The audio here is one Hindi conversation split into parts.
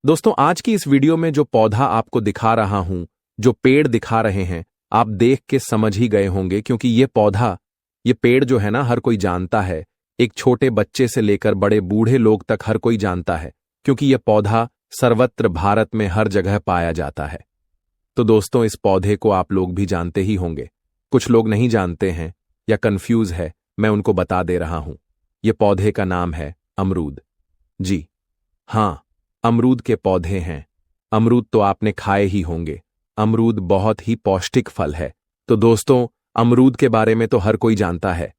दोस्तों, आज की इस वीडियो में जो पौधा आपको दिखा रहा हूं, जो पेड़ दिखा रहे हैं, आप देख के समझ ही गए होंगे क्योंकि ये पेड़ जो है ना, हर कोई जानता है। एक छोटे बच्चे से लेकर बड़े बूढ़े लोग तक हर कोई जानता है क्योंकि यह पौधा सर्वत्र भारत में हर जगह पाया जाता है। तो दोस्तों, इस पौधे को आप लोग भी जानते ही होंगे। कुछ लोग नहीं जानते हैं या कंफ्यूज है, मैं उनको बता दे रहा हूं। यह पौधे का नाम है अमरूद। जी हां, अमरूद के पौधे हैं। अमरूद तो आपने खाए ही होंगे। अमरूद बहुत ही पौष्टिक फल है। तो दोस्तों, अमरूद के बारे में तो हर कोई जानता है,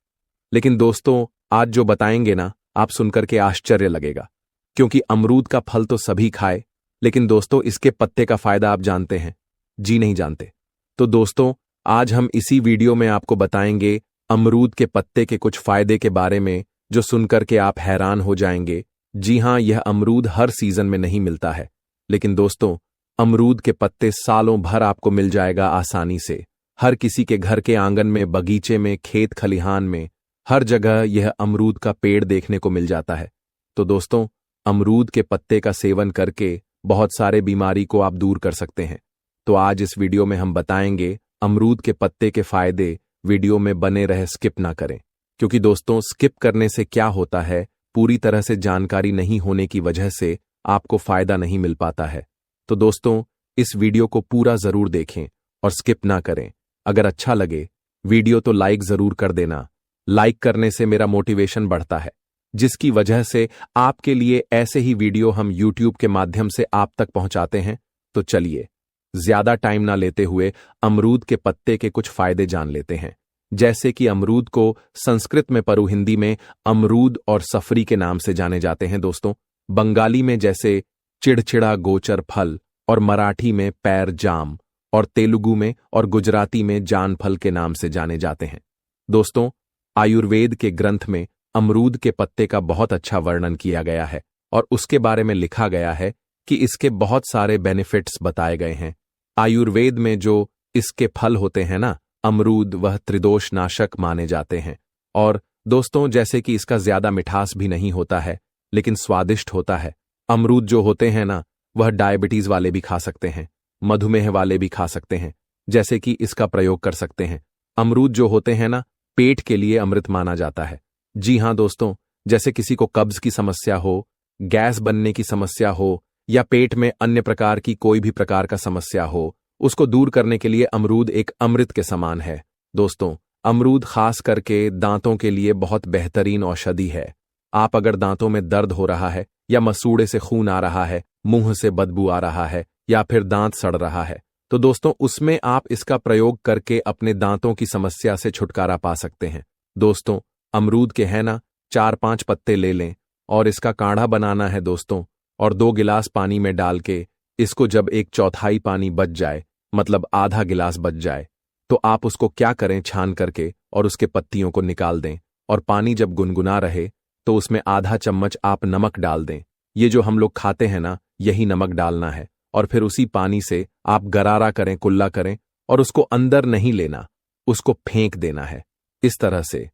लेकिन दोस्तों आज जो बताएंगे ना, आप सुनकर के आश्चर्य लगेगा क्योंकि अमरूद का फल तो सभी खाए, लेकिन दोस्तों इसके पत्ते का फायदा आप जानते हैं? जी नहीं जानते। तो दोस्तों, आज हम इसी वीडियो में आपको बताएंगे अमरूद के पत्ते के कुछ फायदे के बारे में, जो सुनकर के आप हैरान हो जाएंगे। जी हां, यह अमरूद हर सीजन में नहीं मिलता है, लेकिन दोस्तों अमरूद के पत्ते सालों भर आपको मिल जाएगा आसानी से। हर किसी के घर के आंगन में, बगीचे में, खेत खलिहान में, हर जगह यह अमरूद का पेड़ देखने को मिल जाता है। तो दोस्तों, अमरूद के पत्ते का सेवन करके बहुत सारे बीमारी को आप दूर कर सकते हैं। तो आज इस वीडियो में हम बताएंगे अमरूद के पत्ते के फायदे। वीडियो में बने रहे, स्किप ना करें, क्योंकि दोस्तों स्किप करने से क्या होता है, पूरी तरह से जानकारी नहीं होने की वजह से आपको फायदा नहीं मिल पाता है। तो दोस्तों, इस वीडियो को पूरा जरूर देखें और स्किप ना करें। अगर अच्छा लगे वीडियो तो लाइक जरूर कर देना। लाइक करने से मेरा मोटिवेशन बढ़ता है, जिसकी वजह से आपके लिए ऐसे ही वीडियो हम यूट्यूब के माध्यम से आप तक पहुंचाते हैं। तो चलिए, ज्यादा टाइम ना लेते हुए अमरूद के पत्ते के कुछ फायदे जान लेते हैं। जैसे कि अमरूद को संस्कृत में परु, हिंदी में अमरूद और सफरी के नाम से जाने जाते हैं दोस्तों। बंगाली में जैसे चिड़चिड़ा गोचर फल, और मराठी में पैर जाम, और तेलुगु में और गुजराती में जान फल के नाम से जाने जाते हैं। दोस्तों, आयुर्वेद के ग्रंथ में अमरूद के पत्ते का बहुत अच्छा वर्णन किया गया है और उसके बारे में लिखा गया है कि इसके बहुत सारे बेनिफिट्स बताए गए हैं। आयुर्वेद में जो इसके फल होते हैं ना, अमरूद, वह त्रिदोष नाशक माने जाते हैं। और दोस्तों, जैसे कि इसका ज्यादा मिठास भी नहीं होता है, लेकिन स्वादिष्ट होता है। अमरूद जो होते हैं ना, वह डायबिटीज वाले भी खा सकते हैं, मधुमेह वाले भी खा सकते हैं, जैसे कि इसका प्रयोग कर सकते हैं। अमरूद जो होते हैं ना, पेट के लिए अमृत माना जाता है। जी हां दोस्तों, जैसे किसी को कब्ज की समस्या हो, गैस बनने की समस्या हो, या पेट में अन्य प्रकार की कोई भी प्रकार का समस्या हो, उसको दूर करने के लिए अमरूद एक अमृत के समान है। दोस्तों, अमरूद खास करके दांतों के लिए बहुत बेहतरीन औषधि है। आप अगर दांतों में दर्द हो रहा है, या मसूड़े से खून आ रहा है, मुंह से बदबू आ रहा है, या फिर दांत सड़ रहा है, तो दोस्तों उसमें आप इसका प्रयोग करके अपने दांतों की समस्या से छुटकारा पा सकते हैं। दोस्तों, अमरूद के है ना, 4-5 पत्ते ले लें और इसका काढ़ा बनाना है दोस्तों, और 2 गिलास पानी में डाल के इसको जब 1/4 पानी बच जाए, मतलब आधा गिलास बच जाए, तो आप उसको क्या करें, छान करके और उसके पत्तियों को निकाल दें, और पानी जब गुनगुना रहे तो उसमें आधा चम्मच आप नमक डाल दें। ये जो हम लोग खाते हैं ना, यही नमक डालना है, और फिर उसी पानी से आप गरारा करें, कुल्ला करें, और उसको अंदर नहीं लेना, उसको फेंक देना है। इस तरह से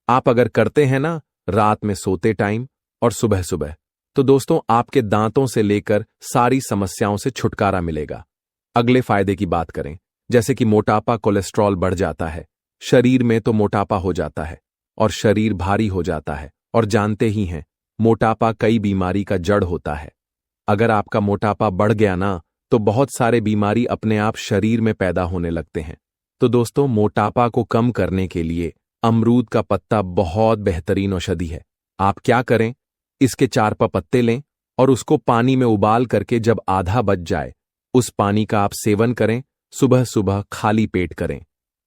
आप अगर करते हैं ना, रात में सोते टाइम और सुबह सुबह, तो दोस्तों आपके दांतों से लेकर सारी समस्याओं से छुटकारा मिलेगा। अगले फायदे की बात करें, जैसे कि मोटापा, कोलेस्ट्रॉल बढ़ जाता है, शरीर में तो मोटापा हो जाता है और शरीर भारी हो जाता है, और जानते ही हैं मोटापा कई बीमारी का जड़ होता है। अगर आपका मोटापा बढ़ गया ना, तो बहुत सारे बीमारी अपने आप शरीर में पैदा होने लगते हैं। तो दोस्तों, मोटापा को कम करने के लिए अमरूद का पत्ता बहुत बेहतरीन औषधि है। आप क्या करें, इसके 4 पत्ते लें और उसको पानी में उबाल करके जब आधा बच जाए, उस पानी का आप सेवन करें। सुबह सुबह खाली पेट करें।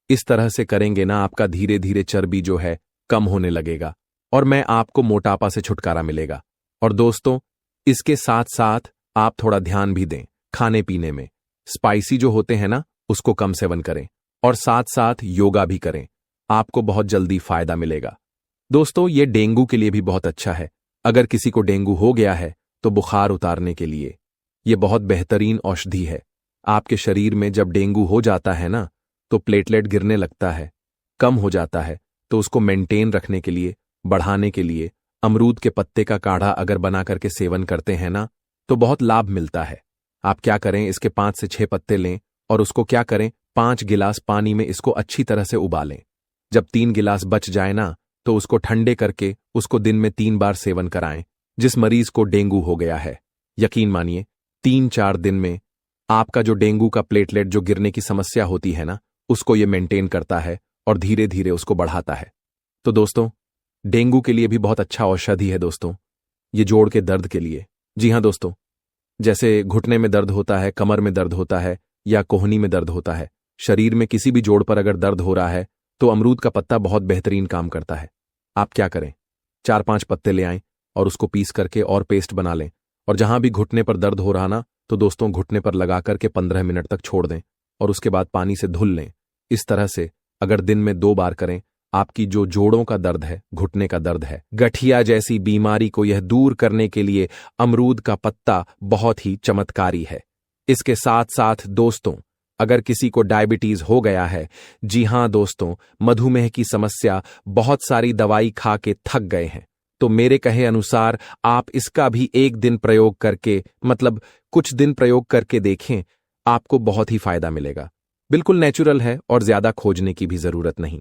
इस तरह से करेंगे ना, आपका धीरे धीरे चर्बी जो है कम होने लगेगा, और मैं आपको मोटापा से छुटकारा मिलेगा। और दोस्तों, इसके साथ साथ आप थोड़ा ध्यान भी दें खाने पीने में। स्पाइसी जो होते हैं ना, उसको कम सेवन करें, और साथ साथ योगा भी करें। आपको बहुत जल्दी फायदा मिलेगा। दोस्तों, ये डेंगू के लिए भी बहुत अच्छा है। अगर किसी को डेंगू हो गया है तो बुखार उतारने के लिए ये बहुत बेहतरीन औषधि है। आपके शरीर में जब डेंगू हो जाता है ना, तो प्लेटलेट गिरने लगता है, कम हो जाता है, तो उसको मेंटेन रखने के लिए, बढ़ाने के लिए अमरूद के पत्ते का काढ़ा अगर बना करके सेवन करते हैं ना, तो बहुत लाभ मिलता है। आप क्या करें, इसके 5 से 6 पत्ते लें और उसको क्या करें, 5 गिलास पानी में इसको अच्छी तरह से उबालें। जब 3 गिलास बच जाए ना, तो उसको ठंडे करके उसको दिन में 3 बार सेवन कराएं। जिस मरीज को डेंगू हो गया है, यकीन मानिए 3-4 दिन में आपका जो डेंगू का प्लेटलेट जो गिरने की समस्या होती है ना, उसको ये मेंटेन करता है और धीरे धीरे उसको बढ़ाता है। तो दोस्तों, डेंगू के लिए भी बहुत अच्छा औषधि है दोस्तों, ये जोड़ के दर्द के लिए। जी हाँ दोस्तों, जैसे घुटने में दर्द होता है, कमर में दर्द होता है या कोहनी में दर्द होता है, शरीर में किसी भी जोड़ पर अगर दर्द हो रहा है तो अमरूद का पत्ता बहुत बेहतरीन काम करता है। आप क्या करें, 4-5 पत्ते ले आएं और उसको पीस करके और पेस्ट बना लें, और जहां भी घुटने पर दर्द हो रहा ना, तो दोस्तों घुटने पर लगा करके 15 मिनट तक छोड़ दें और उसके बाद पानी से धुल लें। इस तरह से अगर दिन में 2 बार करें, आपकी जो जोड़ों का दर्द है, घुटने का दर्द है, गठिया जैसी बीमारी को यह दूर करने के लिए अमरूद का पत्ता बहुत ही चमत्कारी है। इसके साथ साथ दोस्तों, अगर किसी को डायबिटीज हो गया है, जी हां दोस्तों, मधुमेह की समस्या, बहुत सारी दवाई खा के थक गए हैं, तो मेरे कहे अनुसार आप इसका भी एक दिन प्रयोग करके, मतलब कुछ दिन प्रयोग करके देखें, आपको बहुत ही फायदा मिलेगा। बिल्कुल नेचुरल है और ज्यादा खोजने की भी जरूरत नहीं,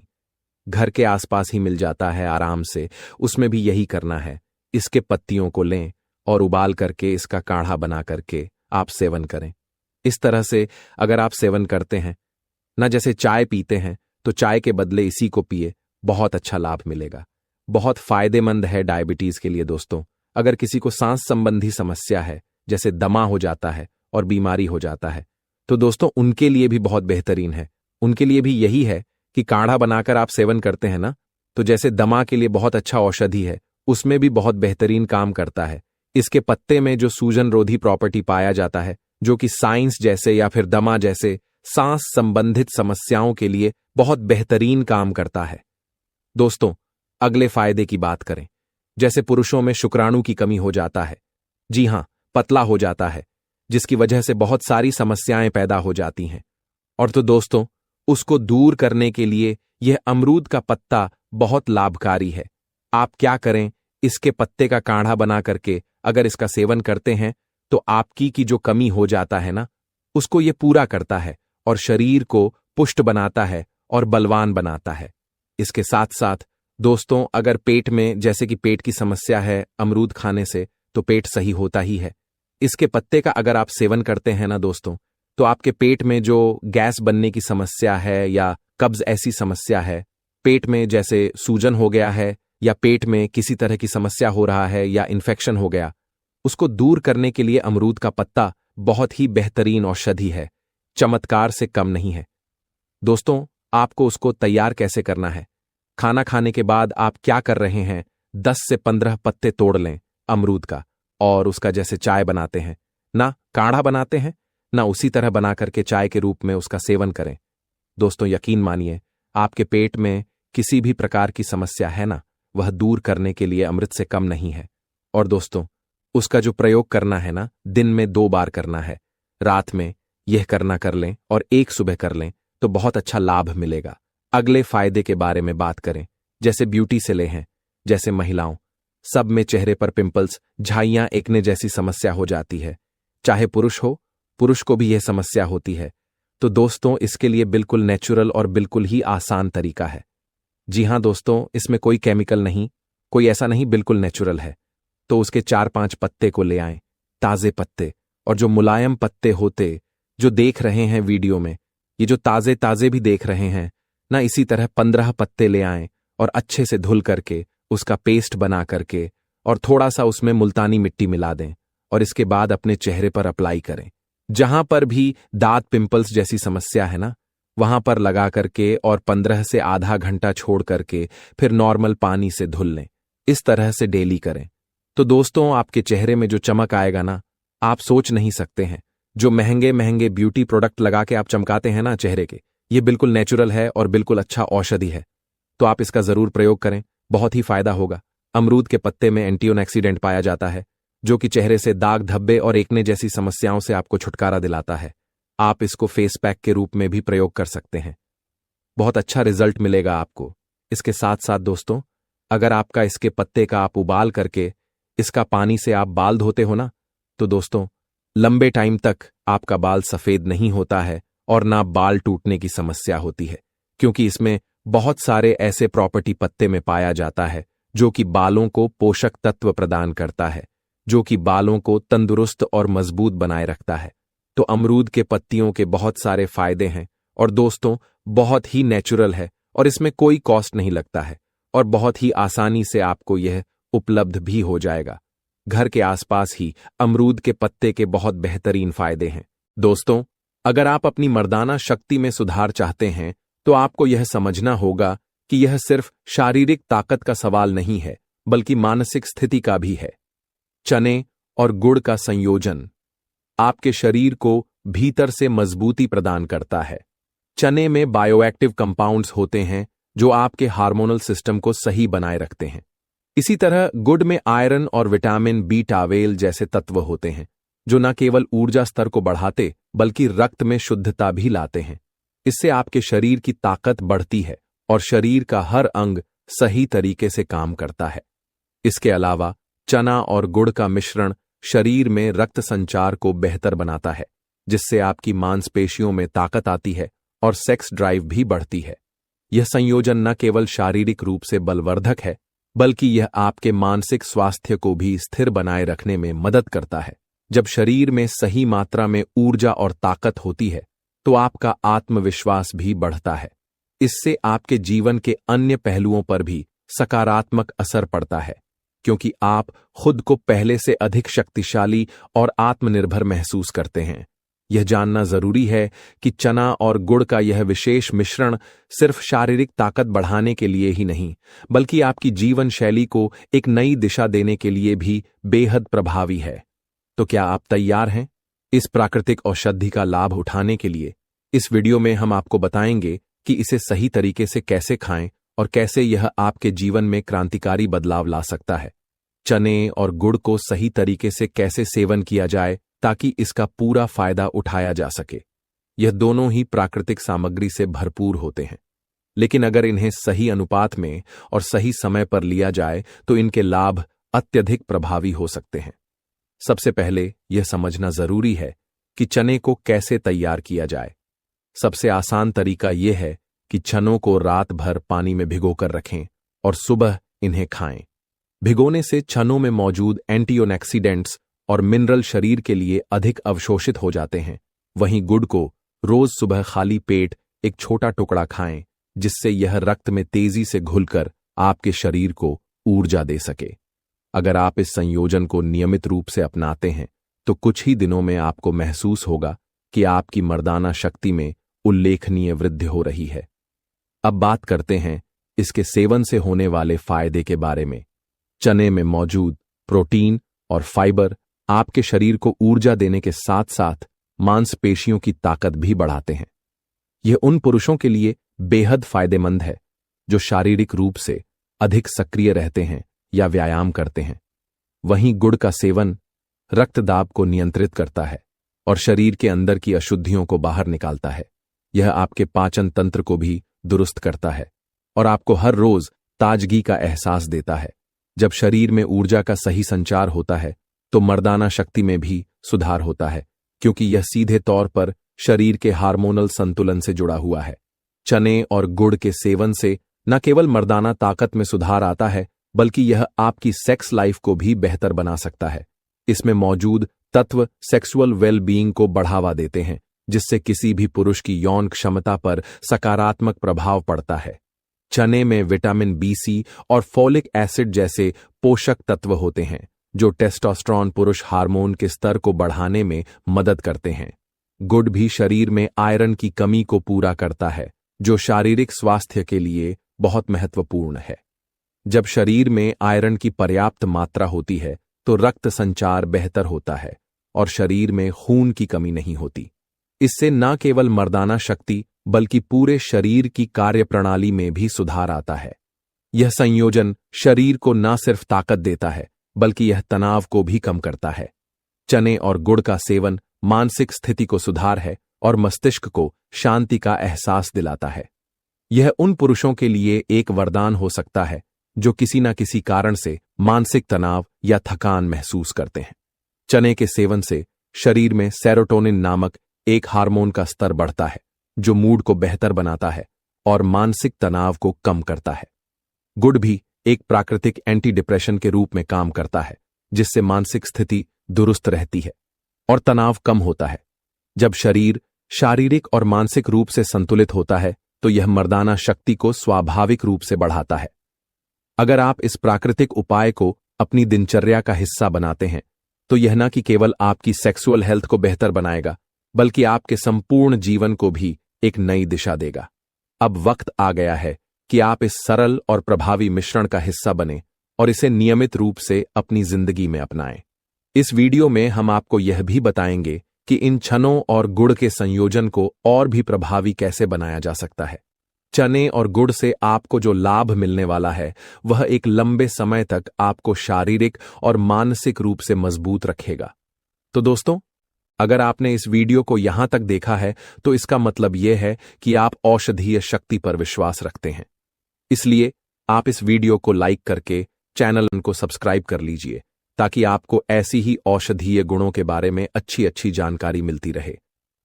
घर के आसपास ही मिल जाता है आराम से। उसमें भी यही करना है, इसके पत्तियों को लें और उबाल करके इसका काढ़ा बना करके आप सेवन करें। इस तरह से अगर आप सेवन करते हैं ना, जैसे चाय पीते हैं, तो चाय के बदले इसी को पिए, बहुत अच्छा लाभ मिलेगा। बहुत फायदेमंद है डायबिटीज के लिए दोस्तों। अगर किसी को सांस संबंधी समस्या है, जैसे दमा हो जाता है और बीमारी हो जाता है, तो दोस्तों उनके लिए भी बहुत बेहतरीन है। उनके लिए भी यही है कि काढ़ा बनाकर आप सेवन करते हैं ना, तो जैसे दमा के लिए बहुत अच्छा औषधि है, उसमें भी बहुत बेहतरीन काम करता है। इसके पत्ते में जो सूजन रोधी प्रॉपर्टी पाया जाता है, जो कि साइंस जैसे या फिर दमा जैसे सांस संबंधित समस्याओं के लिए बहुत बेहतरीन काम करता है। दोस्तों, अगले फायदे की बात करें, जैसे पुरुषों में शुक्राणु की कमी हो जाता है, जी हां, पतला हो जाता है, जिसकी वजह से बहुत सारी समस्याएं पैदा हो जाती हैं, और तो दोस्तों उसको दूर करने के लिए यह अमरूद का पत्ता बहुत लाभकारी है। आप क्या करें, इसके पत्ते का काढ़ा बना करके अगर इसका सेवन करते हैं, तो आपकी की जो कमी हो जाता है ना, उसको ये पूरा करता है और शरीर को पुष्ट बनाता है और बलवान बनाता है। इसके साथ साथ दोस्तों, अगर पेट में जैसे कि पेट की समस्या है अमरूद खाने से, तो पेट सही होता ही है। इसके पत्ते का अगर आप सेवन करते हैं ना दोस्तों, तो आपके पेट में जो गैस बनने की समस्या है या कब्ज ऐसी समस्या है, पेट में जैसे सूजन हो गया है या पेट में किसी तरह की समस्या हो रहा है या इन्फेक्शन हो गया, उसको दूर करने के लिए अमरूद का पत्ता बहुत ही बेहतरीन औषधि है, चमत्कार से कम नहीं है। दोस्तों, आपको उसको तैयार कैसे करना है, खाना खाने के बाद आप क्या कर रहे हैं, 10 से 15 पत्ते तोड़ लें अमरूद का, और उसका जैसे चाय बनाते हैं ना, काढ़ा बनाते हैं ना, उसी तरह बना करके चाय के रूप में उसका सेवन करें। दोस्तों यकीन मानिए, आपके पेट में किसी भी प्रकार की समस्या है ना, वह दूर करने के लिए अमृत से कम नहीं है। और दोस्तों, उसका जो प्रयोग करना है ना, दिन में 2 बार करना है, रात में यह करना कर लें और एक सुबह कर लें, तो बहुत अच्छा लाभ मिलेगा। अगले फायदे के बारे में बात करें, जैसे ब्यूटी से ले हैं, जैसे महिलाओं सब में चेहरे पर पिंपल्स, झाइयां, एक्ने जैसी समस्या हो जाती है, चाहे पुरुष हो, पुरुष को भी यह समस्या होती है, तो दोस्तों इसके लिए बिल्कुल नेचुरल और बिल्कुल ही आसान तरीका है। जी हां दोस्तों, इसमें कोई केमिकल नहीं, कोई ऐसा नहीं, बिल्कुल नेचुरल है। तो उसके 4-5 पत्ते को ले आएं, ताजे पत्ते, और जो मुलायम पत्ते होते जो देख रहे हैं वीडियो में, ये जो ताजे ताजे भी देख रहे हैं ना, इसी तरह 15 पत्ते ले आएं और अच्छे से धुल करके उसका पेस्ट बना करके और थोड़ा सा उसमें मुल्तानी मिट्टी मिला दें और इसके बाद अपने चेहरे पर अप्लाई करें। जहां पर भी दांत पिंपल्स जैसी समस्या है ना, वहां पर लगा करके और 15 से आधा घंटा छोड़ करके फिर नॉर्मल पानी से धुल लें। इस तरह से डेली करें, तो दोस्तों आपके चेहरे में जो चमक आएगा ना, आप सोच नहीं सकते हैं। जो महंगे महंगे ब्यूटी प्रोडक्ट लगा के आप चमकाते हैं ना चेहरे के, ये बिल्कुल नेचुरल है और बिल्कुल अच्छा औषधि है। तो आप इसका जरूर प्रयोग करें, बहुत ही फायदा होगा। अमरूद के पत्ते में एंटीऑक्सीडेंट पाया जाता है, जो कि चेहरे से दाग धब्बे और एक्ने जैसी समस्याओं से आपको छुटकारा दिलाता है। आप इसको फेस पैक के रूप में भी प्रयोग कर सकते हैं, बहुत अच्छा रिजल्ट मिलेगा आपको। इसके साथ साथ दोस्तों, अगर आपका इसके पत्ते का आप उबाल करके इसका पानी से आप बाल धोते हो ना, तो दोस्तों, लंबे टाइम तक आपका बाल सफेद नहीं होता है और ना बाल टूटने की समस्या होती है, क्योंकि इसमें बहुत सारे ऐसे प्रॉपर्टी पत्ते में पाया जाता है जो कि बालों को पोषक तत्व प्रदान करता है, जो कि बालों को तंदुरुस्त और मजबूत बनाए रखता है। तो अमरूद के पत्तियों के बहुत सारे फायदे हैं और दोस्तों, बहुत ही नेचुरल है और इसमें कोई कॉस्ट नहीं लगता है और बहुत ही आसानी से आपको यह उपलब्ध भी हो जाएगा। घर के आसपास ही अमरूद के पत्ते के बहुत बेहतरीन फायदे हैं। दोस्तों, अगर आप अपनी मर्दाना शक्ति में सुधार चाहते हैं तो आपको यह समझना होगा कि यह सिर्फ शारीरिक ताकत का सवाल नहीं है, बल्कि मानसिक स्थिति का भी है। चने और गुड़ का संयोजन आपके शरीर को भीतर से मजबूती प्रदान करता है। चने में बायोएक्टिव कंपाउंड्स होते हैं जो आपके हार्मोनल सिस्टम को सही बनाए रखते हैं। इसी तरह गुड़ में आयरन और विटामिन बी-12 जैसे तत्व होते हैं जो न केवल ऊर्जा स्तर को बढ़ाते बल्कि रक्त में शुद्धता भी लाते हैं। इससे आपके शरीर की ताकत बढ़ती है और शरीर का हर अंग सही तरीके से काम करता है। इसके अलावा चना और गुड़ का मिश्रण शरीर में रक्त संचार को बेहतर बनाता है, जिससे आपकी मांसपेशियों में ताकत आती है और सेक्स ड्राइव भी बढ़ती है। यह संयोजन न केवल शारीरिक रूप से बलवर्धक है, बल्कि यह आपके मानसिक स्वास्थ्य को भी स्थिर बनाए रखने में मदद करता है। जब शरीर में सही मात्रा में ऊर्जा और ताकत होती है तो आपका आत्मविश्वास भी बढ़ता है। इससे आपके जीवन के अन्य पहलुओं पर भी सकारात्मक असर पड़ता है, क्योंकि आप खुद को पहले से अधिक शक्तिशाली और आत्मनिर्भर महसूस करते हैं। यह जानना जरूरी है कि चना और गुड़ का यह विशेष मिश्रण सिर्फ शारीरिक ताकत बढ़ाने के लिए ही नहीं, बल्कि आपकी जीवन शैली को एक नई दिशा देने के लिए भी बेहद प्रभावी है। तो क्या आप तैयार हैं इस प्राकृतिक औषधि का लाभ उठाने के लिए? इस वीडियो में हम आपको बताएंगे कि इसे सही तरीके से कैसे खाएं और कैसे यह आपके जीवन में क्रांतिकारी बदलाव ला सकता है। चने और गुड़ को सही तरीके से कैसे सेवन किया जाए ताकि इसका पूरा फायदा उठाया जा सके। यह दोनों ही प्राकृतिक सामग्री से भरपूर होते हैं, लेकिन अगर इन्हें सही अनुपात में और सही समय पर लिया जाए तो इनके लाभ अत्यधिक प्रभावी हो सकते हैं। सबसे पहले यह समझना जरूरी है कि चने को कैसे तैयार किया जाए। सबसे आसान तरीका यह है कि चनों को रात भर पानी में भिगोकर रखें और सुबह इन्हें खाएं। भिगोने से चनों में मौजूद एंटीऑक्सीडेंट्स और मिनरल शरीर के लिए अधिक अवशोषित हो जाते हैं। वहीं गुड़ को रोज सुबह खाली पेट एक छोटा टुकड़ा खाएं, जिससे यह रक्त में तेजी से घुलकर आपके शरीर को ऊर्जा दे सके। अगर आप इस संयोजन को नियमित रूप से अपनाते हैं तो कुछ ही दिनों में आपको महसूस होगा कि आपकी मर्दाना शक्ति में उल्लेखनीय वृद्धि हो रही है। अब बात करते हैं इसके सेवन से होने वाले फायदे के बारे में। चने में मौजूद प्रोटीन और फाइबर आपके शरीर को ऊर्जा देने के साथ साथ मांसपेशियों की ताकत भी बढ़ाते हैं। यह उन पुरुषों के लिए बेहद फायदेमंद है जो शारीरिक रूप से अधिक सक्रिय रहते हैं या व्यायाम करते हैं। वहीं गुड़ का सेवन रक्तदाब को नियंत्रित करता है और शरीर के अंदर की अशुद्धियों को बाहर निकालता है। यह आपके पाचन तंत्र को भी दुरुस्त करता है और आपको हर रोज ताजगी का एहसास देता है। जब शरीर में ऊर्जा का सही संचार होता है तो मर्दाना शक्ति में भी सुधार होता है, क्योंकि यह सीधे तौर पर शरीर के हार्मोनल संतुलन से जुड़ा हुआ है। चने और गुड़ के सेवन से न केवल मर्दाना ताकत में सुधार आता है, बल्कि यह आपकी सेक्स लाइफ को भी बेहतर बना सकता है। इसमें मौजूद तत्व सेक्सुअल वेल बीइंग को बढ़ावा देते हैं, जिससे किसी भी पुरुष की यौन क्षमता पर सकारात्मक प्रभाव पड़ता है। चने में विटामिन बी-सी और फोलिक एसिड जैसे पोषक तत्व होते हैं जो टेस्टोस्टेरोन पुरुष हार्मोन के स्तर को बढ़ाने में मदद करते हैं। गुड़ भी शरीर में आयरन की कमी को पूरा करता है, जो शारीरिक स्वास्थ्य के लिए बहुत महत्वपूर्ण है। जब शरीर में आयरन की पर्याप्त मात्रा होती है तो रक्त संचार बेहतर होता है और शरीर में खून की कमी नहीं होती। इससे न केवल मर्दाना शक्ति बल्कि पूरे शरीर की कार्यप्रणाली में भी सुधार आता है। यह संयोजन शरीर को न सिर्फ ताकत देता है, बल्कि यह तनाव को भी कम करता है। चने और गुड़ का सेवन मानसिक स्थिति को सुधार है और मस्तिष्क को शांति का एहसास दिलाता है। यह उन पुरुषों के लिए एक वरदान हो सकता है जो किसी न किसी कारण से मानसिक तनाव या थकान महसूस करते हैं। चने के सेवन से शरीर में सेरोटोनिन नामक एक हार्मोन का स्तर बढ़ता है, जो मूड को बेहतर बनाता है और मानसिक तनाव को कम करता है। गुड़ भी एक प्राकृतिक एंटी डिप्रेशन के रूप में काम करता है, जिससे मानसिक स्थिति दुरुस्त रहती है और तनाव कम होता है। जब शरीर शारीरिक और मानसिक रूप से संतुलित होता है, तो यह मर्दाना शक्ति को स्वाभाविक रूप से बढ़ाता है। अगर आप इस प्राकृतिक उपाय को अपनी दिनचर्या का हिस्सा बनाते हैं, तो यह न कि केवल आपकी सेक्सुअल हेल्थ को बेहतर बनाएगा, बल्कि आपके संपूर्ण जीवन को भी एक नई दिशा देगा। अब वक्त आ गया है कि आप इस सरल और प्रभावी मिश्रण का हिस्सा बने और इसे नियमित रूप से अपनी जिंदगी में अपनाएं। इस वीडियो में हम आपको यह भी बताएंगे कि इन चनों और गुड़ के संयोजन को और भी प्रभावी कैसे बनाया जा सकता है। चने और गुड़ से आपको जो लाभ मिलने वाला है, वह एक लंबे समय तक आपको शारीरिक और मानसिक रूप से मजबूत रखेगा। तो दोस्तों, अगर आपने इस वीडियो को यहां तक देखा है, तो इसका मतलब यह है कि आप औषधीय शक्ति पर विश्वास रखते हैं। इसलिए आप इस वीडियो को लाइक करके चैनल को सब्सक्राइब कर लीजिए, ताकि आपको ऐसी ही औषधीय गुणों के बारे में अच्छी अच्छी जानकारी मिलती रहे।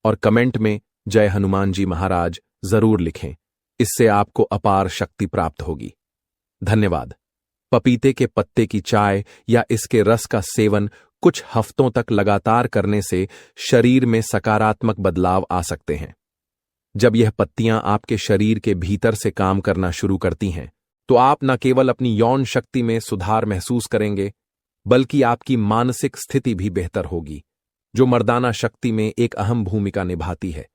और कमेंट में जय हनुमान जी महाराज जरूर लिखें, इससे आपको अपार शक्ति प्राप्त होगी। धन्यवाद। पपीते के पत्ते की चाय या इसके रस का सेवन कुछ हफ्तों तक लगातार करने से शरीर में सकारात्मक बदलाव आ सकते हैं। जब यह पत्तियां आपके शरीर के भीतर से काम करना शुरू करती हैं, तो आप न केवल अपनी यौन शक्ति में सुधार महसूस करेंगे, बल्कि आपकी मानसिक स्थिति भी बेहतर होगी, जो मर्दाना शक्ति में एक अहम भूमिका निभाती है।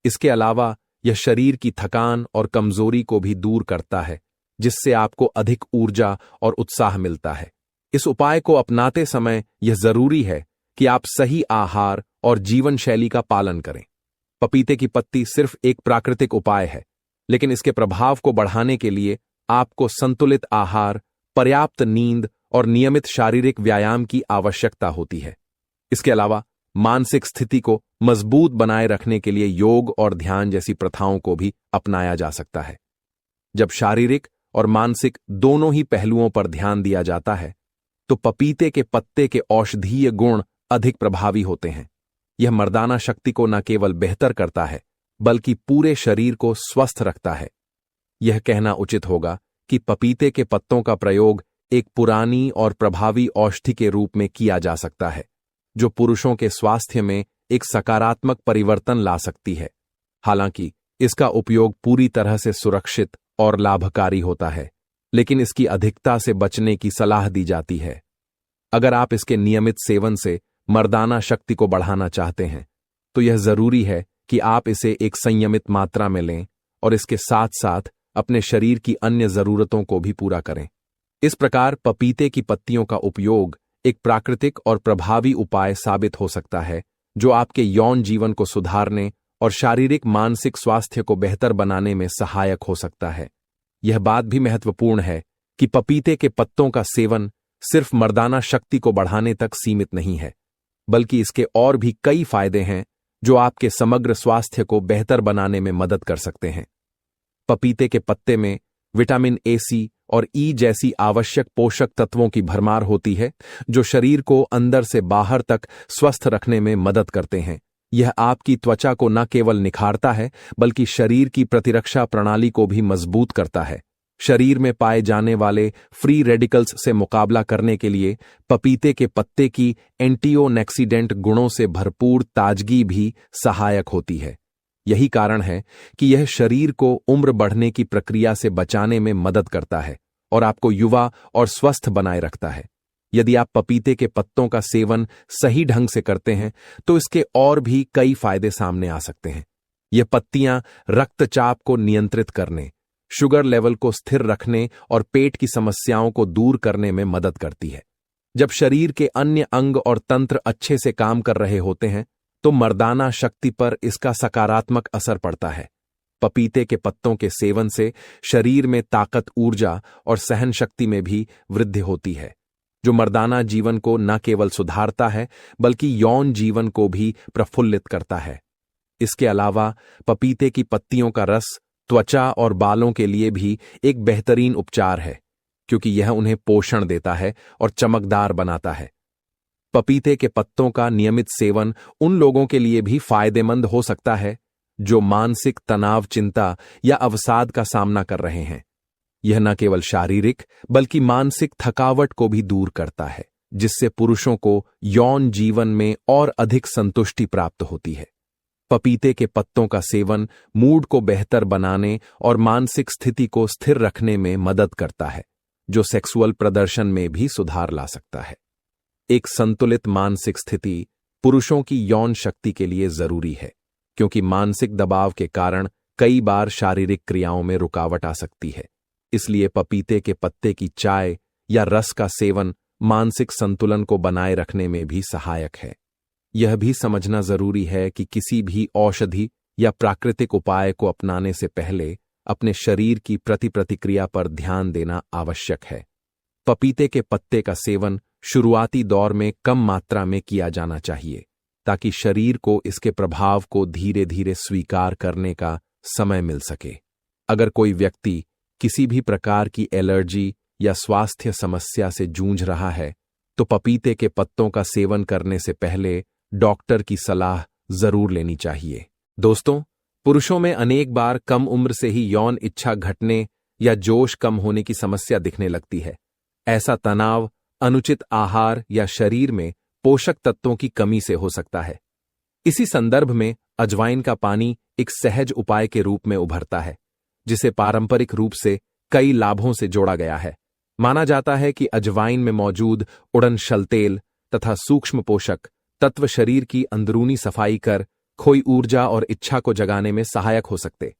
इसके अलावा यह शरीर की थकान और कमजोरी को भी दूर करता है, जिससे आपको अधिक ऊर्जा और उत्साह मिलता है। इस उपाय को अपनाते समय यह जरूरी है कि आप सही आहार और जीवन शैली का पालन करें। पपीते की पत्ती सिर्फ एक प्राकृतिक उपाय है, लेकिन इसके प्रभाव को बढ़ाने के लिए आपको संतुलित आहार, पर्याप्त नींद और नियमित शारीरिक व्यायाम की आवश्यकता होती है। इसके अलावा मानसिक स्थिति को मजबूत बनाए रखने के लिए योग और ध्यान जैसी प्रथाओं को भी अपनाया जा सकता है। जब शारीरिक और मानसिक दोनों ही पहलुओं पर ध्यान दिया जाता है, तो पपीते के पत्ते के औषधीय गुण अधिक प्रभावी होते हैं। यह मर्दाना शक्ति को न केवल बेहतर करता है, बल्कि पूरे शरीर को स्वस्थ रखता है। यह कहना उचित होगा कि पपीते के पत्तों का प्रयोग एक पुरानी और प्रभावी औषधि के रूप में किया जा सकता है, जो पुरुषों के स्वास्थ्य में एक सकारात्मक परिवर्तन ला सकती है। हालांकि इसका उपयोग पूरी तरह से सुरक्षित और लाभकारी होता है, लेकिन इसकी अधिकता से बचने की सलाह दी जाती है। अगर आप इसके नियमित सेवन से मर्दाना शक्ति को बढ़ाना चाहते हैं, तो यह जरूरी है कि आप इसे एक संयमित मात्रा में लें और इसके साथ साथ अपने शरीर की अन्य जरूरतों को भी पूरा करें। इस प्रकार पपीते की पत्तियों का उपयोग एक प्राकृतिक और प्रभावी उपाय साबित हो सकता है, जो आपके यौन जीवन को सुधारने और शारीरिक मानसिक स्वास्थ्य को बेहतर बनाने में सहायक हो सकता है। यह बात भी महत्वपूर्ण है कि पपीते के पत्तों का सेवन सिर्फ मर्दाना शक्ति को बढ़ाने तक सीमित नहीं है, बल्कि इसके और भी कई फायदे हैं, जो आपके समग्र स्वास्थ्य को बेहतर बनाने में मदद कर सकते हैं। पपीते के पत्ते में विटामिन ए, सी और ई जैसी आवश्यक पोषक तत्वों की भरमार होती है, जो शरीर को अंदर से बाहर तक स्वस्थ रखने में मदद करते हैं। यह आपकी त्वचा को न केवल निखारता है, बल्कि शरीर की प्रतिरक्षा प्रणाली को भी मजबूत करता है। शरीर में पाए जाने वाले फ्री रेडिकल्स से मुकाबला करने के लिए पपीते के पत्ते की एंटीओक्सीडेंट गुणों से भरपूर ताजगी भी सहायक होती है। यही कारण है कि यह शरीर को उम्र बढ़ने की प्रक्रिया से बचाने में मदद करता है और आपको युवा और स्वस्थ बनाए रखता है। यदि आप पपीते के पत्तों का सेवन सही ढंग से करते हैं, तो इसके और भी कई फायदे सामने आ सकते हैं। यह पत्तियां रक्तचाप को नियंत्रित करने, शुगर लेवल को स्थिर रखने और पेट की समस्याओं को दूर करने में मदद करती है। जब शरीर के अन्य अंग और तंत्र अच्छे से काम कर रहे होते हैं, तो मर्दाना शक्ति पर इसका सकारात्मक असर पड़ता है। पपीते के पत्तों के सेवन से शरीर में ताकत, ऊर्जा और सहन शक्ति में भी वृद्धि होती है, जो मर्दाना जीवन को न केवल सुधारता है, बल्कि यौन जीवन को भी प्रफुल्लित करता है। इसके अलावा पपीते की पत्तियों का रस त्वचा और बालों के लिए भी एक बेहतरीन उपचार है, क्योंकि यह उन्हें पोषण देता है और चमकदार बनाता है। पपीते के पत्तों का नियमित सेवन उन लोगों के लिए भी फायदेमंद हो सकता है जो मानसिक तनाव, चिंता या अवसाद का सामना कर रहे हैं। यह न केवल शारीरिक बल्कि मानसिक थकावट को भी दूर करता है, जिससे पुरुषों को यौन जीवन में और अधिक संतुष्टि प्राप्त होती है। पपीते के पत्तों का सेवन मूड को बेहतर बनाने और मानसिक स्थिति को स्थिर रखने में मदद करता है, जो सेक्सुअल प्रदर्शन में भी सुधार ला सकता है। एक संतुलित मानसिक स्थिति पुरुषों की यौन शक्ति के लिए जरूरी है, क्योंकि मानसिक दबाव के कारण कई बार शारीरिक क्रियाओं में रुकावट आ सकती है। इसलिए पपीते के पत्ते की चाय या रस का सेवन मानसिक संतुलन को बनाए रखने में भी सहायक है। यह भी समझना जरूरी है कि किसी भी औषधि या प्राकृतिक उपाय को अपनाने से पहले अपने शरीर की प्रतिक्रिया पर ध्यान देना आवश्यक है। पपीते के पत्ते का सेवन शुरुआती दौर में कम मात्रा में किया जाना चाहिए, ताकि शरीर को इसके प्रभाव को धीरे धीरे स्वीकार करने का समय मिल सके। अगर कोई व्यक्ति किसी भी प्रकार की एलर्जी या स्वास्थ्य समस्या से जूझ रहा है, तो पपीते के पत्तों का सेवन करने से पहले डॉक्टर की सलाह जरूर लेनी चाहिए। दोस्तों, पुरुषों में अनेक बार कम उम्र से ही यौन इच्छा घटने या जोश कम होने की समस्या दिखने लगती है। ऐसा तनाव अनुचित आहार या शरीर में पोषक तत्वों की कमी से हो सकता है। इसी संदर्भ में अजवाइन का पानी एक सहज उपाय के रूप में उभरता है, जिसे पारंपरिक रूप से कई लाभों से जोड़ा गया है। माना जाता है कि अजवाइन में मौजूद उड़नशल तेल तथा सूक्ष्म पोषक तत्व शरीर की अंदरूनी सफाई कर खोई ऊर्जा और इच्छा को जगाने में सहायक हो सकते।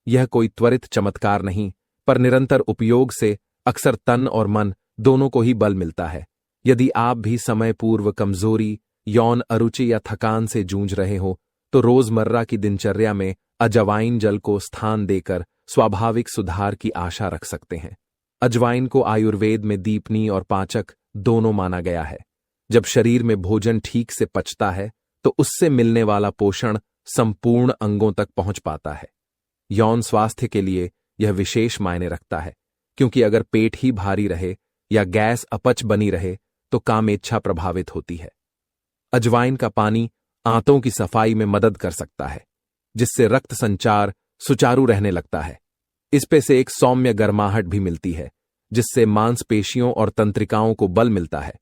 यह कोई त्वरित चमत्कार नहीं, पर निरंतर उपयोग से अक्सर तन और मन दोनों को ही बल मिलता है। यदि आप भी समय पूर्व कमजोरी, यौन अरुचि या थकान से जूझ रहे हो, तो रोजमर्रा की दिनचर्या में अजवाइन जल को स्थान देकर स्वाभाविक सुधार की आशा रख सकते हैं। अजवाइन को आयुर्वेद में दीपनी और पाचक दोनों माना गया है। जब शरीर में भोजन ठीक से पचता है, तो उससे मिलने वाला पोषण संपूर्ण अंगों तक पहुंच पाता है। यौन स्वास्थ्य के लिए यह विशेष मायने रखता है, क्योंकि अगर पेट ही भारी रहे या गैस अपच बनी रहे, तो कामेच्छा प्रभावित होती है। अजवाइन का पानी आंतों की सफाई में मदद कर सकता है, जिससे रक्त संचार सुचारू रहने लगता है। इसपे से एक सौम्य गर्माहट भी मिलती है, जिससे मांसपेशियों और तंत्रिकाओं को बल मिलता है।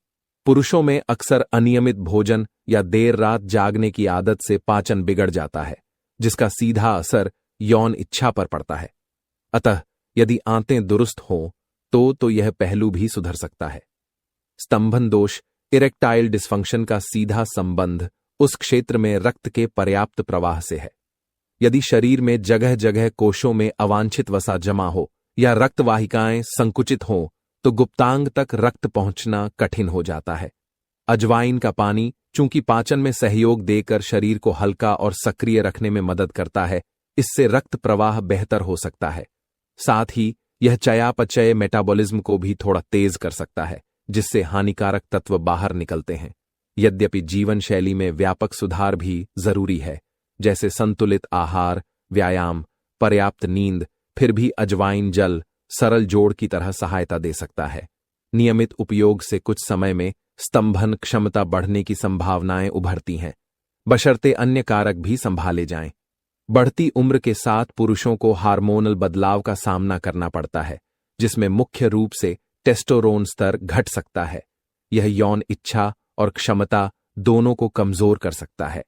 पुरुषों में अक्सर अनियमित भोजन या देर रात जागने की आदत से पाचन बिगड़ जाता है, जिसका सीधा असर यौन इच्छा पर पड़ता है। अतः यदि आंतें दुरुस्त हों तो यह पहलू भी सुधर सकता है। स्तंभन दोष, इरेक्टाइल डिस्फंक्शन का सीधा संबंध उस क्षेत्र में रक्त के पर्याप्त प्रवाह से है। यदि शरीर में जगह जगह कोशों में अवांछित वसा जमा हो या रक्त वाहिकाएं संकुचित हों, तो गुप्तांग तक रक्त पहुंचना कठिन हो जाता है। अजवाइन का पानी चूंकि पाचन में सहयोग देकर शरीर को हल्का और सक्रिय रखने में मदद करता है, इससे रक्त प्रवाह बेहतर हो सकता है। साथ ही यह चयापचय मेटाबॉलिज्म को भी थोड़ा तेज कर सकता है, जिससे हानिकारक तत्व बाहर निकलते हैं। यद्यपि जीवन शैली में व्यापक सुधार भी जरूरी है, जैसे संतुलित आहार, व्यायाम, पर्याप्त नींद, फिर भी अजवाइन जल सरल जोड़ की तरह सहायता दे सकता है। नियमित उपयोग से कुछ समय में स्तंभन क्षमता बढ़ने की संभावनाएं उभरती हैं, बशर्ते अन्य कारक भी संभाले जाएं। बढ़ती उम्र के साथ पुरुषों को हार्मोनल बदलाव का सामना करना पड़ता है, जिसमें मुख्य रूप से टेस्टोस्टेरोन स्तर घट सकता है। यह यौन इच्छा और क्षमता दोनों को कमजोर कर सकता है।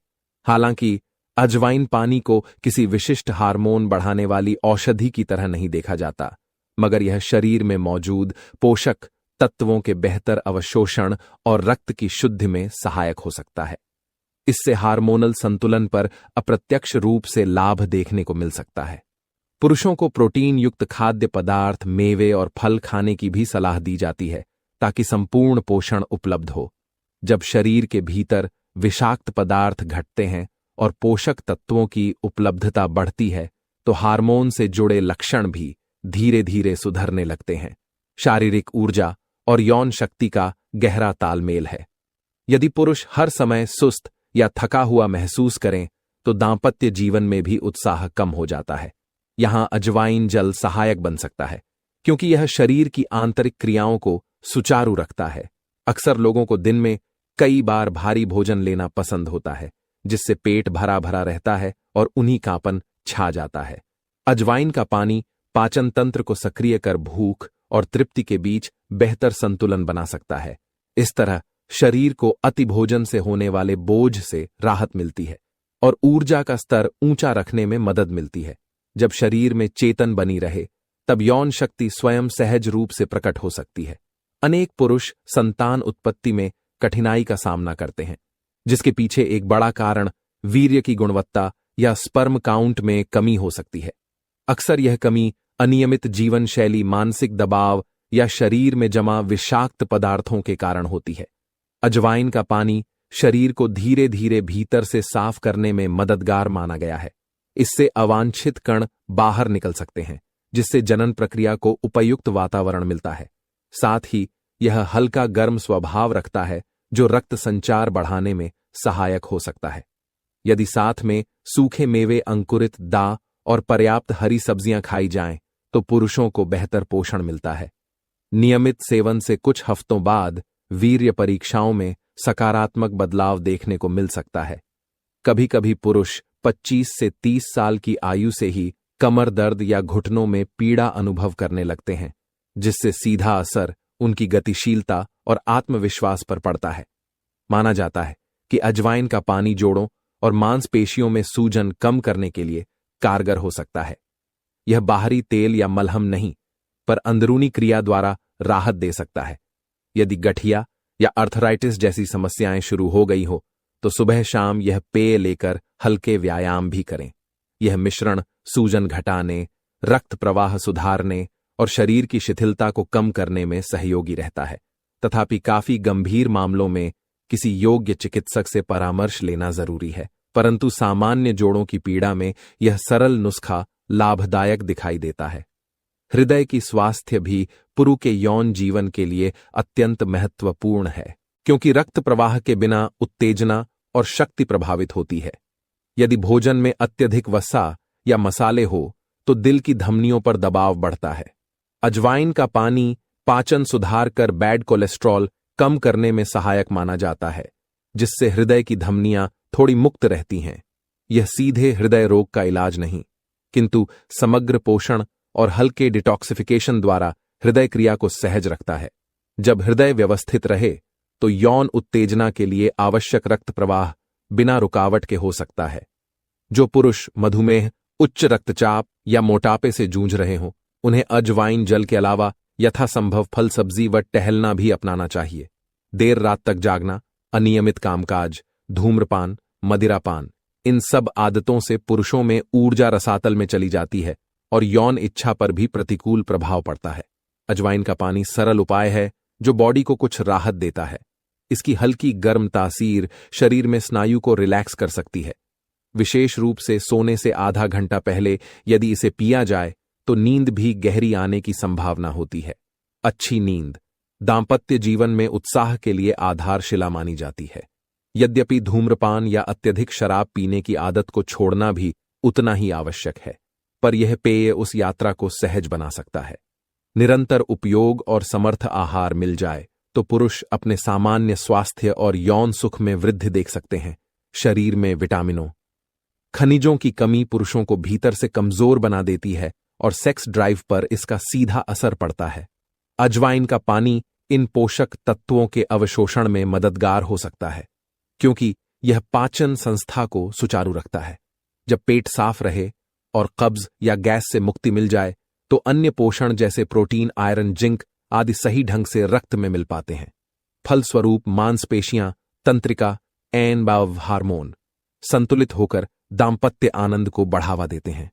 हालांकि अजवाइन पानी को किसी विशिष्ट हार्मोन बढ़ाने वाली औषधि की तरह नहीं देखा जाता, मगर यह शरीर में मौजूद पोषक तत्वों के बेहतर अवशोषण और रक्त की शुद्धि में सहायक हो सकता है। इससे हार्मोनल संतुलन पर अप्रत्यक्ष रूप से लाभ देखने को मिल सकता है। पुरुषों को प्रोटीन युक्त खाद्य पदार्थ, मेवे और फल खाने की भी सलाह दी जाती है, ताकि संपूर्ण पोषण उपलब्ध हो। जब शरीर के भीतर विषाक्त पदार्थ घटते हैं और पोषक तत्वों की उपलब्धता बढ़ती है, तो हार्मोन से जुड़े लक्षण भी धीरे धीरे सुधरने लगते हैं। शारीरिक ऊर्जा और यौन शक्ति का गहरा तालमेल है। यदि पुरुष हर समय सुस्त या थका हुआ महसूस करें, तो दांपत्य जीवन में भी उत्साह कम हो जाता है। यहां अजवाइन जल सहायक बन सकता है, क्योंकि यह शरीर की आंतरिक क्रियाओं को सुचारू रखता है। अक्सर लोगों को दिन में कई बार भारी भोजन लेना पसंद होता है, जिससे पेट भरा भरा रहता है और उन्हीं कांपन छा जाता है। अजवाइन का पानी पाचन तंत्र को सक्रिय कर भूख और तृप्ति के बीच बेहतर संतुलन बना सकता है। इस तरह शरीर को अति भोजन से होने वाले बोझ से राहत मिलती है और ऊर्जा का स्तर ऊंचा रखने में मदद मिलती है। जब शरीर में चेतन बनी रहे, तब यौन शक्ति स्वयं सहज रूप से प्रकट हो सकती है। अनेक पुरुष संतान उत्पत्ति में कठिनाई का सामना करते हैं, जिसके पीछे एक बड़ा कारण वीर्य की गुणवत्ता या स्पर्म काउंट में कमी हो सकती है। अक्सर यह कमी अनियमित जीवन शैली, मानसिक दबाव या शरीर में जमा विषाक्त पदार्थों के कारण होती है। अजवाइन का पानी शरीर को धीरे धीरे भीतर से साफ करने में मददगार माना गया है। इससे अवांछित कण बाहर निकल सकते हैं, जिससे जनन प्रक्रिया को उपयुक्त वातावरण मिलता है। साथ ही यह हल्का गर्म स्वभाव रखता है, जो रक्त संचार बढ़ाने में सहायक हो सकता है। यदि साथ में सूखे मेवे, अंकुरित दाल और पर्याप्त हरी सब्जियां खाई जाएं, तो पुरुषों को बेहतर पोषण मिलता है। नियमित सेवन से कुछ हफ्तों बाद वीर्य परीक्षाओं में सकारात्मक बदलाव देखने को मिल सकता है। कभी कभी पुरुष 25 से 30 साल की आयु से ही कमर दर्द या घुटनों में पीड़ा अनुभव करने लगते हैं, जिससे सीधा असर उनकी गतिशीलता और आत्मविश्वास पर पड़ता है। माना जाता है कि अजवाइन का पानी जोड़ों और मांसपेशियों में सूजन कम करने के लिए कारगर हो सकता है। यह बाहरी तेल या मलहम नहीं, पर अंदरूनी क्रिया द्वारा राहत दे सकता है। यदि गठिया या अर्थराइटिस जैसी समस्याएं शुरू हो गई हो, तो सुबह शाम यह पेय लेकर हल्के व्यायाम भी करें। यह मिश्रण सूजन घटाने, रक्त प्रवाह सुधारने और शरीर की शिथिलता को कम करने में सहयोगी रहता है। तथापि काफी गंभीर मामलों में किसी योग्य चिकित्सक से परामर्श लेना जरूरी है, परंतु सामान्य जोड़ों की पीड़ा में यह सरल नुस्खा लाभदायक दिखाई देता है। हृदय की स्वास्थ्य भी पुरुष के यौन जीवन के लिए अत्यंत महत्वपूर्ण है, क्योंकि रक्त प्रवाह के बिना उत्तेजना और शक्ति प्रभावित होती है। यदि भोजन में अत्यधिक वसा या मसाले हो, तो दिल की धमनियों पर दबाव बढ़ता है। अजवाइन का पानी पाचन सुधार कर बैड कोलेस्ट्रॉल कम करने में सहायक माना जाता है, जिससे हृदय की धमनियां थोड़ी मुक्त रहती हैं। यह सीधे हृदय रोग का इलाज नहीं, किंतु समग्र पोषण और हल्के डिटॉक्सिफिकेशन द्वारा हृदय क्रिया को सहज रखता है। जब हृदय व्यवस्थित रहे, तो यौन उत्तेजना के लिए आवश्यक रक्त प्रवाह बिना रुकावट के हो सकता है। जो पुरुष मधुमेह, उच्च रक्तचाप या मोटापे से जूझ रहे हों, उन्हें अजवाइन जल के अलावा यथासंभव फल, सब्जी व टहलना भी अपनाना चाहिए। देर रात तक जागना, अनियमित कामकाज, धूम्रपान, मदिरापान, इन सब आदतों से पुरुषों में ऊर्जा रसातल में चली जाती है और यौन इच्छा पर भी प्रतिकूल प्रभाव पड़ता है। अजवाइन का पानी सरल उपाय है जो बॉडी को कुछ राहत देता है। इसकी हल्की गर्म तासीर शरीर में स्नायु को रिलैक्स कर सकती है। विशेष रूप से सोने से आधा घंटा पहले यदि इसे पिया जाए, तो नींद भी गहरी आने की संभावना होती है। अच्छी नींद दांपत्य जीवन में उत्साह के लिए आधारशिला मानी जाती है। यद्यपि धूम्रपान या अत्यधिक शराब पीने की आदत को छोड़ना भी उतना ही आवश्यक है, पर यह पेय उस यात्रा को सहज बना सकता है। निरंतर उपयोग और समर्थ आहार मिल जाए, तो पुरुष अपने सामान्य स्वास्थ्य और यौन सुख में वृद्धि देख सकते हैं। शरीर में विटामिनों, खनिजों की कमी पुरुषों को भीतर से कमजोर बना देती है और सेक्स ड्राइव पर इसका सीधा असर पड़ता है। अजवाइन का पानी इन पोषक तत्वों के अवशोषण में मददगार हो सकता है, क्योंकि यह पाचन संस्था को सुचारू रखता है। जब पेट साफ रहे और कब्ज या गैस से मुक्ति मिल जाए, तो अन्य पोषण जैसे प्रोटीन, आयरन, जिंक आदि सही ढंग से रक्त में मिल पाते हैं। फलस्वरूप मांसपेशियां, तंत्रिका, एन बाव हार्मोन संतुलित होकर दांपत्य आनंद को बढ़ावा देते हैं।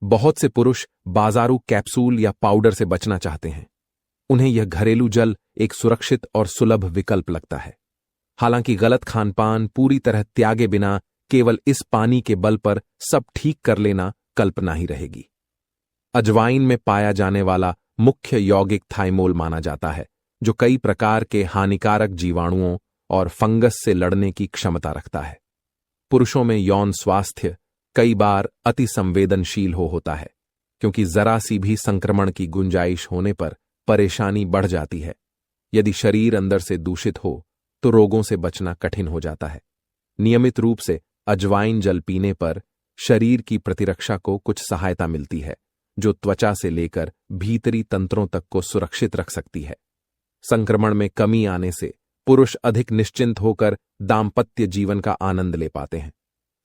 बहुत से पुरुष बाजारू कैप्सूल या पाउडर से बचना चाहते हैं। उन्हें यह घरेलू जल एक सुरक्षित और सुलभ विकल्प लगता है। हालांकि गलत खानपान पूरी तरह त्यागे बिना केवल इस पानी के बल पर सब ठीक कर लेना कल्पना ही रहेगी। अजवाइन में पाया जाने वाला मुख्य यौगिक थाइमोल माना जाता है, जो कई प्रकार के हानिकारक जीवाणुओं और फंगस से लड़ने की क्षमता रखता है। पुरुषों में यौन स्वास्थ्य कई बार अति संवेदनशील होता है, क्योंकि जरा सी भी संक्रमण की गुंजाइश होने पर परेशानी बढ़ जाती है। यदि शरीर अंदर से दूषित हो, तो रोगों से बचना कठिन हो जाता है। नियमित रूप से अजवाइन जल पीने पर शरीर की प्रतिरक्षा को कुछ सहायता मिलती है, जो त्वचा से लेकर भीतरी तंत्रों तक को सुरक्षित रख सकती है। संक्रमण में कमी आने से पुरुष अधिक निश्चिंत होकर दाम्पत्य जीवन का आनंद ले पाते हैं।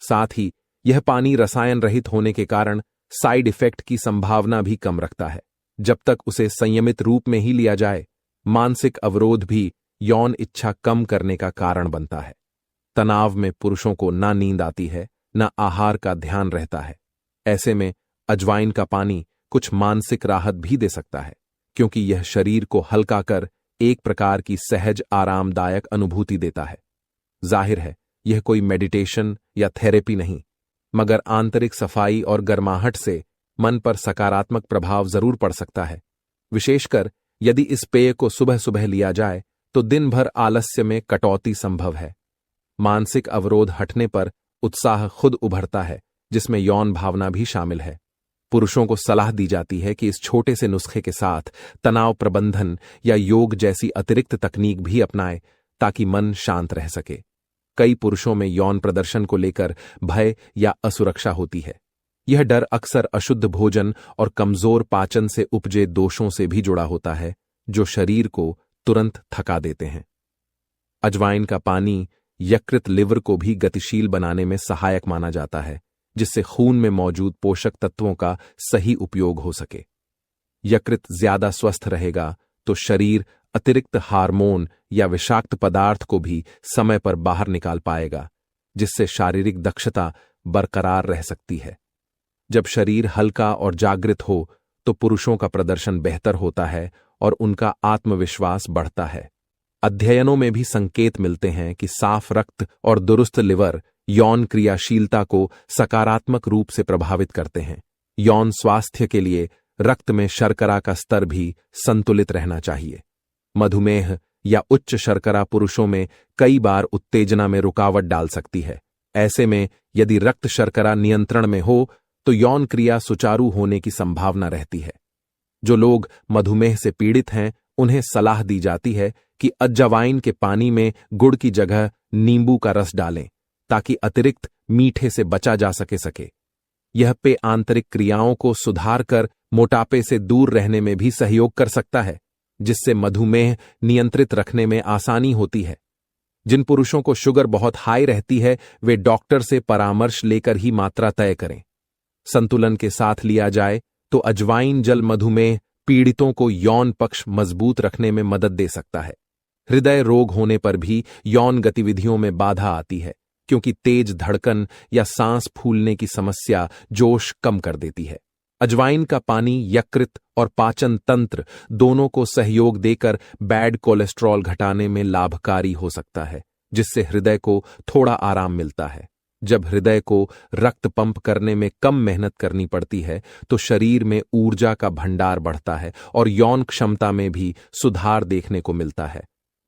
साथ ही यह पानी रसायन रहित होने के कारण साइड इफेक्ट की संभावना भी कम रखता है। जब तक उसे संयमित रूप में ही लिया जाए, मानसिक अवरोध भी यौन इच्छा कम करने का कारण बनता है। तनाव में पुरुषों को ना नींद आती है, ना आहार का ध्यान रहता है। ऐसे में अजवाइन का पानी कुछ मानसिक राहत भी दे सकता है, क्योंकि यह शरीर को हल्का कर एक प्रकार की सहज आरामदायक अनुभूति देता है। जाहिर है, यह कोई मेडिटेशन या थेरेपी नहीं, मगर आंतरिक सफाई और गर्माहट से मन पर सकारात्मक प्रभाव जरूर पड़ सकता है। विशेषकर यदि इस पेय को सुबह सुबह लिया जाए तो दिन भर आलस्य में कटौती संभव है। मानसिक अवरोध हटने पर उत्साह खुद उभरता है, जिसमें यौन भावना भी शामिल है। पुरुषों को सलाह दी जाती है कि इस छोटे से नुस्खे के साथ तनाव प्रबंधन या योग जैसी अतिरिक्त तकनीक भी अपनाएं, ताकि मन शांत रह सके। कई पुरुषों में यौन प्रदर्शन को लेकर भय या असुरक्षा होती है। यह डर अक्सर अशुद्ध भोजन और कमजोर पाचन से उपजे दोषों से भी जुड़ा होता है, जो शरीर को तुरंत थका देते हैं। अजवाइन का पानी यकृत लिवर को भी गतिशील बनाने में सहायक माना जाता है, जिससे खून में मौजूद पोषक तत्वों का सही उपयोग हो सके। यकृत ज्यादा स्वस्थ रहेगा तो शरीर अतिरिक्त हार्मोन या विषाक्त पदार्थ को भी समय पर बाहर निकाल पाएगा, जिससे शारीरिक दक्षता बरकरार रह सकती है। जब शरीर हल्का और जागृत हो तो पुरुषों का प्रदर्शन बेहतर होता है और उनका आत्मविश्वास बढ़ता है। अध्ययनों में भी संकेत मिलते हैं कि साफ रक्त और दुरुस्त लिवर यौन क्रियाशीलता को सकारात्मक रूप से प्रभावित करते हैं। यौन स्वास्थ्य के लिए रक्त में शर्करा का स्तर भी संतुलित रहना चाहिए। मधुमेह या उच्च शर्करा पुरुषों में कई बार उत्तेजना में रुकावट डाल सकती है। ऐसे में यदि रक्त शर्करा नियंत्रण में हो तो यौन क्रिया सुचारू होने की संभावना रहती है। जो लोग मधुमेह से पीड़ित हैं, उन्हें सलाह दी जाती है कि अजवाइन के पानी में गुड़ की जगह नींबू का रस डालें, ताकि अतिरिक्त मीठे से बचा जा सके। यह पेय आंतरिक क्रियाओं को सुधार कर मोटापे से दूर रहने में भी सहयोग कर सकता है, जिससे मधुमेह नियंत्रित रखने में आसानी होती है। जिन पुरुषों को शुगर बहुत हाई रहती है, वे डॉक्टर से परामर्श लेकर ही मात्रा तय करें। संतुलन के साथ लिया जाए तो अजवाइन जल मधुमेह पीड़ितों को यौन पक्ष मजबूत रखने में मदद दे सकता है। हृदय रोग होने पर भी यौन गतिविधियों में बाधा आती है, क्योंकि तेज धड़कन या सांस फूलने की समस्या जोश कम कर देती है। अजवाइन का पानी यकृत और पाचन तंत्र दोनों को सहयोग देकर बैड कोलेस्ट्रॉल घटाने में लाभकारी हो सकता है, जिससे हृदय को थोड़ा आराम मिलता है। जब हृदय को रक्त पंप करने में कम मेहनत करनी पड़ती है तो शरीर में ऊर्जा का भंडार बढ़ता है और यौन क्षमता में भी सुधार देखने को मिलता है।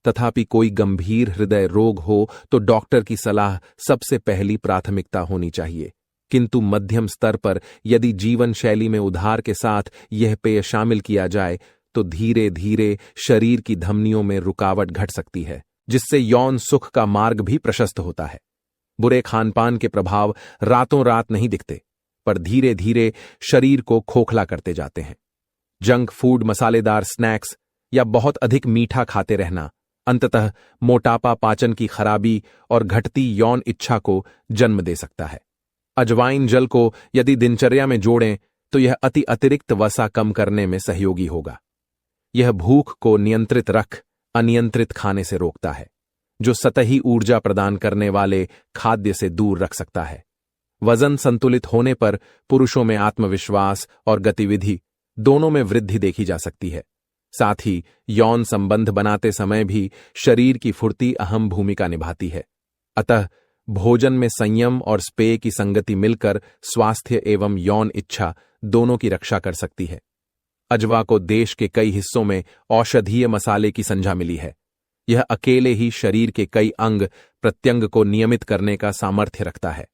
तथापि कोई गंभीर हृदय रोग हो तो डॉक्टर की सलाह सबसे पहली प्राथमिकता होनी चाहिए। किंतु मध्यम स्तर पर यदि जीवन शैली में उधार के साथ यह पेय शामिल किया जाए तो धीरे धीरे शरीर की धमनियों में रुकावट घट सकती है, जिससे यौन सुख का मार्ग भी प्रशस्त होता है। बुरे खानपान के प्रभाव रातों रात नहीं दिखते, पर धीरे धीरे शरीर को खोखला करते जाते हैं। जंक फूड, मसालेदार स्नैक्स या बहुत अधिक मीठा खाते रहना अंततः मोटापा, पाचन की खराबी और घटती यौन इच्छा को जन्म दे सकता है। अजवाइन जल को यदि दिनचर्या में जोड़ें तो यह अतिरिक्त वसा कम करने में सहयोगी होगा। यह भूख को नियंत्रित रख अनियंत्रित खाने से रोकता है, जो सतही ऊर्जा प्रदान करने वाले खाद्य से दूर रख सकता है। वजन संतुलित होने पर पुरुषों में आत्मविश्वास और गतिविधि दोनों में वृद्धि देखी जा सकती है। साथ ही यौन संबंध बनाते समय भी शरीर की फुर्ती अहम भूमिका निभाती है। अतः भोजन में संयम और पेय की संगति मिलकर स्वास्थ्य एवं यौन इच्छा दोनों की रक्षा कर सकती है। अजवा को देश के कई हिस्सों में औषधीय मसाले की संज्ञा मिली है। यह अकेले ही शरीर के कई अंग प्रत्यंग को नियमित करने का सामर्थ्य रखता है।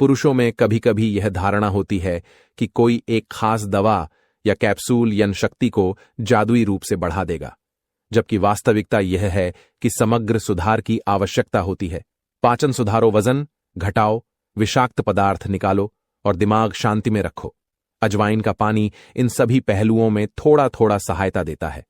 पुरुषों में कभी कभी यह धारणा होती है कि कोई एक खास दवा या कैप्सूल यन शक्ति को जादुई रूप से बढ़ा देगा, जबकि वास्तविकता यह है कि समग्र सुधार की आवश्यकता होती है। पाचन सुधारो, वजन घटाओ, विषाक्त पदार्थ निकालो और दिमाग शांति में रखो। अजवाइन का पानी इन सभी पहलुओं में थोड़ा थोड़ा सहायता देता है।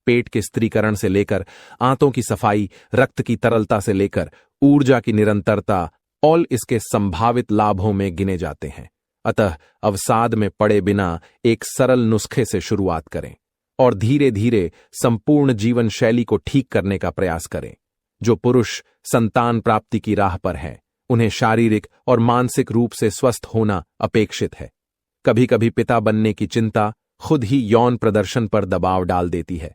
पेट के स्त्रीकरण से लेकर आंतों की सफाई, रक्त की तरलता से लेकर ऊर्जा की निरंतरता, ऑल इसके संभावित लाभों में गिने जाते हैं। अतः अवसाद में पड़े बिना एक सरल नुस्खे से शुरुआत करें और धीरे धीरे संपूर्ण जीवन शैली को ठीक करने का प्रयास करें। जो पुरुष संतान प्राप्ति की राह पर हैं, उन्हें शारीरिक और मानसिक रूप से स्वस्थ होना अपेक्षित है। कभी कभी पिता बनने की चिंता खुद ही यौन प्रदर्शन पर दबाव डाल देती है।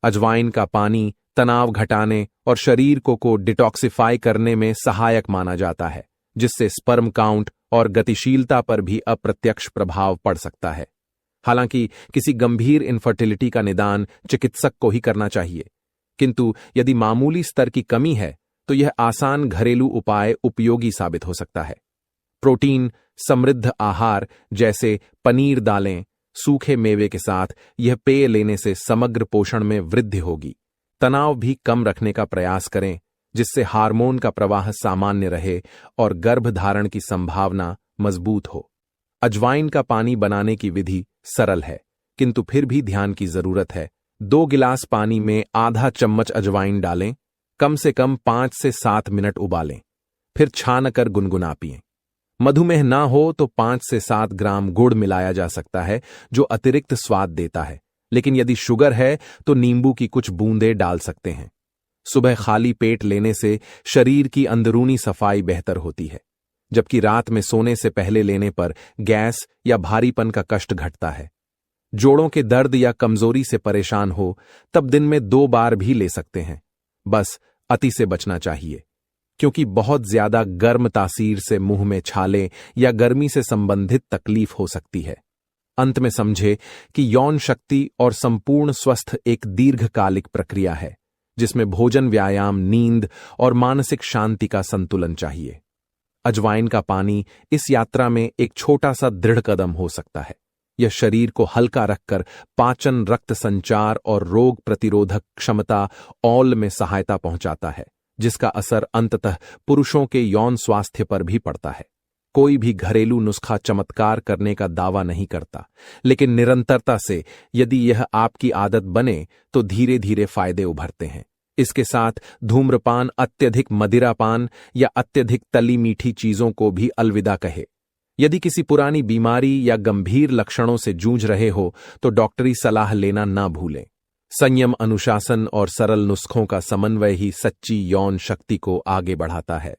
अजवाइन का पानी तनाव घटाने और शरीर को डिटॉक्सिफाई करने में सहायक माना जाता है, जिससे स्पर्म काउंट और गतिशीलता पर भी अप्रत्यक्ष प्रभाव पड़ सकता है। हालांकि किसी गंभीर इनफर्टिलिटी का निदान चिकित्सक को ही करना चाहिए, किंतु यदि मामूली स्तर की कमी है तो यह आसान घरेलू उपाय उपयोगी साबित हो सकता है। प्रोटीन समृद्ध आहार जैसे पनीर, दालें, सूखे मेवे के साथ यह पेय लेने से समग्र पोषण में वृद्धि होगी। तनाव भी कम रखने का प्रयास करें, जिससे हार्मोन का प्रवाह सामान्य रहे और गर्भधारण की संभावना मजबूत हो। अजवाइन का पानी बनाने की विधि सरल है, किंतु फिर भी ध्यान की जरूरत है। 2 गिलास पानी में आधा चम्मच अजवाइन डालें, कम से कम 5 से 7 मिनट उबालें, फिर छानकर गुनगुना पिएं। मधुमेह ना हो तो 5 से 7 ग्राम गुड़ मिलाया जा सकता है, जो अतिरिक्त स्वाद देता है, लेकिन यदि शुगर है तो नींबू की कुछ बूंदें डाल सकते हैं। सुबह खाली पेट लेने से शरीर की अंदरूनी सफाई बेहतर होती है, जबकि रात में सोने से पहले लेने पर गैस या भारीपन का कष्ट घटता है। जोड़ों के दर्द या कमजोरी से परेशान हो तब दिन में 2 बार भी ले सकते हैं। बस अति से बचना चाहिए, क्योंकि बहुत ज्यादा गर्म तासीर से मुंह में छाले या गर्मी से संबंधित तकलीफ हो सकती है। अंत में समझे कि यौन शक्ति और संपूर्ण स्वस्थ एक दीर्घकालिक प्रक्रिया है, जिसमें भोजन, व्यायाम, नींद और मानसिक शांति का संतुलन चाहिए। अजवाइन का पानी इस यात्रा में एक छोटा सा दृढ़ कदम हो सकता है। यह शरीर को हल्का रखकर पाचन, रक्त संचार और रोग प्रतिरोधक क्षमता ऑल में सहायता पहुंचाता है, जिसका असर अंततः पुरुषों के यौन स्वास्थ्य पर भी पड़ता है। कोई भी घरेलू नुस्खा चमत्कार करने का दावा नहीं करता, लेकिन निरंतरता से यदि यह आपकी आदत बने तो धीरे धीरे फायदे उभरते हैं। इसके साथ धूम्रपान, अत्यधिक मदिरापान या अत्यधिक तली मीठी चीजों को भी अलविदा कहे। यदि किसी पुरानी बीमारी या गंभीर लक्षणों से जूझ रहे हो तो डॉक्टरी सलाह लेना ना भूलें। संयम, अनुशासन और सरल नुस्खों का समन्वय ही सच्ची यौन शक्ति को आगे बढ़ाता है।